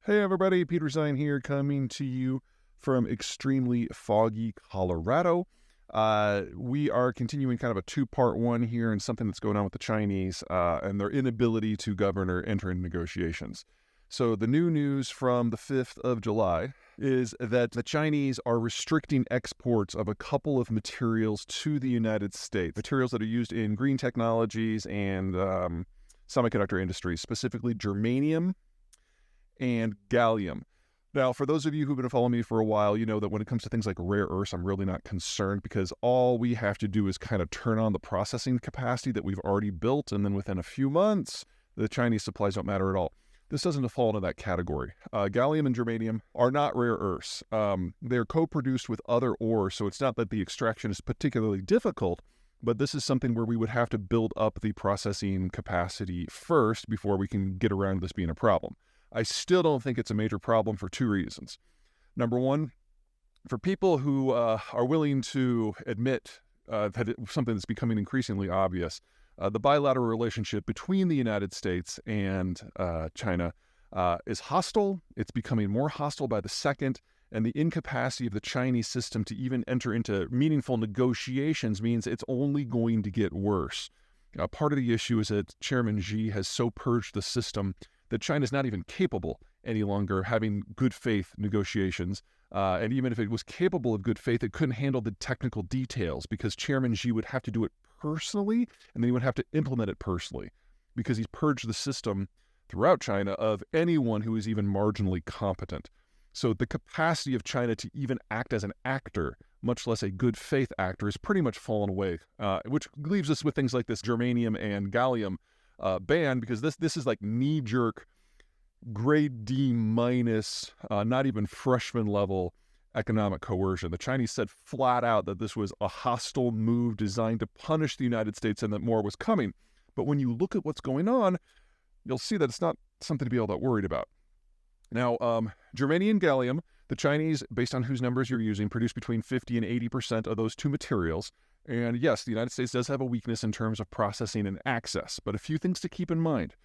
Hey everybody, Peter Ziehan here, coming to you from extremely foggy Colorado. We are continuing kind of a two-part one here and something that's going on with the Chinese and their inability to govern or enter into negotiations. So the new news from the 5th of July is that the Chinese are restricting exports of a couple of materials to the United States, materials that are used in green technologies and semiconductor industries, specifically germanium and gallium. Now, for those of you who've been following me for a while, you know that when it comes to things like rare earths, I'm really not concerned because all we have to do is kind of turn on the processing capacity that we've already built, and then within a few months, the Chinese supplies don't matter at all. This doesn't fall into that category. Gallium and germanium are not rare earths. They're co-produced with other ores, so it's not that the extraction is particularly difficult, but this is something where we would have to build up the processing capacity first before we can get around this being a problem. I still don't think it's a major problem for two reasons. Number one, for people who are willing to admit that it's something that's becoming increasingly obvious, the bilateral relationship between the United States and China is hostile. It's becoming more hostile by the second, and the incapacity of the Chinese system to even enter into meaningful negotiations means it's only going to get worse. Part of the issue is that Chairman Xi has so purged the system that China's not even capable any longer of having good faith negotiations. And even if it was capable of good faith, it couldn't handle the technical details because Chairman Xi would have to do it personally, and then he would have to implement it personally because he's purged the system throughout China of anyone who is even marginally competent. So the capacity of China to even act as an actor, much less a good faith actor, is pretty much fallen away, which leaves us with things like this germanium and gallium ban, because this is like knee-jerk, grade D minus, not even freshman level economic coercion. The Chinese said flat out that this was a hostile move designed to punish the United States and that more was coming. But when you look at what's going on, you'll see that it's not something to be all that worried about. Now, germanium and gallium, the Chinese, based on whose numbers you're using, produce between 50 and 80% of those two materials. And yes, the United States does have a weakness in terms of processing and access, but a few things to keep in mind.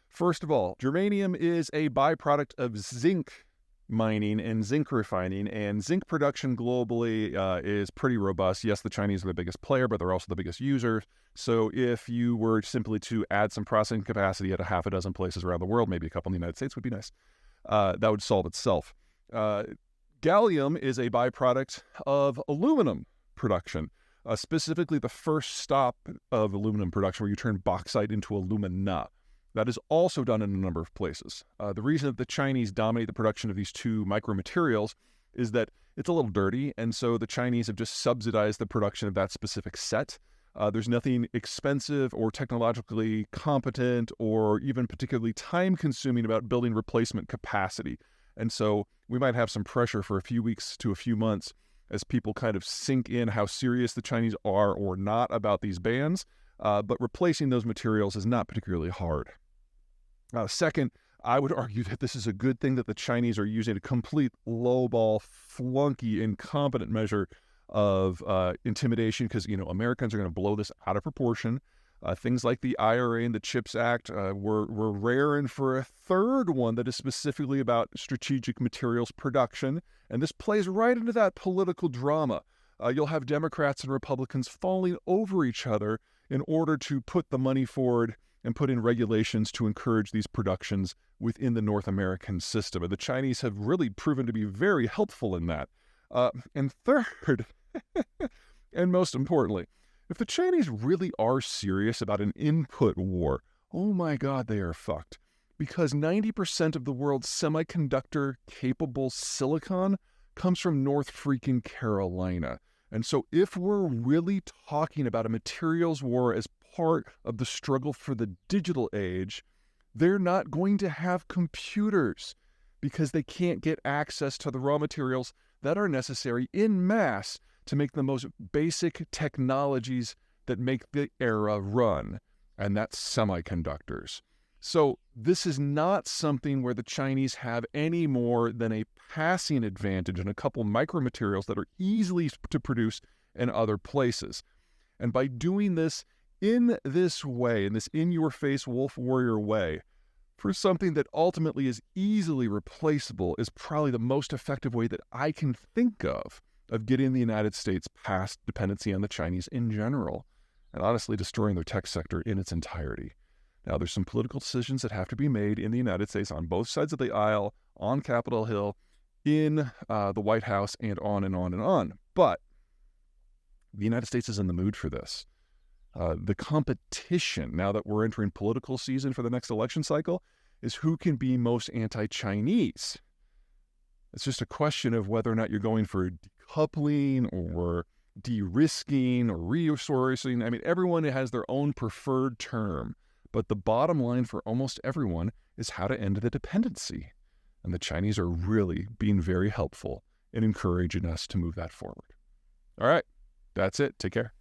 First of all, germanium is a byproduct of zinc mining and zinc refining, and zinc production globally is pretty robust. Yes, the Chinese are the biggest player, but they're also the biggest user. So if you were simply to add some processing capacity at a half a dozen places around the world, maybe a couple in the United States would be nice, that would solve itself. Gallium is a byproduct of aluminum production. Specifically the first stop of aluminum production where you turn bauxite into alumina. That is also done in a number of places. The reason that the Chinese dominate the production of these two micromaterials is that it's a little dirty, and so the Chinese have just subsidized the production of that specific set. There's nothing expensive or technologically competent or even particularly time-consuming about building replacement capacity. And so we might have some pressure for a few weeks to a few months as people kind of sink in how serious the Chinese are or not about these bans, but replacing those materials is not particularly hard. Second, I would argue that this is a good thing that the Chinese are using a complete lowball, flunky, incompetent measure of intimidation because, Americans are going to blow this out of proportion. Things like the IRA and the CHIPS Act were raring for a third one that is specifically about strategic materials production. And this plays right into that political drama. You'll have Democrats and Republicans falling over each other in order to put the money forward and put in regulations to encourage these productions within the North American system. And the Chinese have really proven to be very helpful in that. And third, and most importantly, if the Chinese really are serious about an input war, oh my God, they are fucked. Because 90% of the world's semiconductor-capable silicon comes from North freaking Carolina. And so if we're really talking about a materials war as part of the struggle for the digital age, they're not going to have computers because they can't get access to the raw materials that are necessary en masse to make the most basic technologies that make the era run, and that's semiconductors. So this is not something where the Chinese have any more than a passing advantage in a couple micromaterials that are easily to produce in other places. And by doing this in this way, in this in-your-face wolf warrior way, for something that ultimately is easily replaceable is probably the most effective way that I can think of getting the United States past dependency on the Chinese in general, and honestly destroying their tech sector in its entirety. Now, there's some political decisions that have to be made in the United States on both sides of the aisle, on Capitol Hill, in the White House, and on and on and on. But the United States is in the mood for this. The competition, now that we're entering political season for the next election cycle, is who can be most anti-Chinese. It's just a question of whether or not you're going for decoupling or de-risking or resourcing. I mean, everyone has their own preferred term, but the bottom line for almost everyone is how to end the dependency. And the Chinese are really being very helpful in encouraging us to move that forward. All right, that's it. Take care.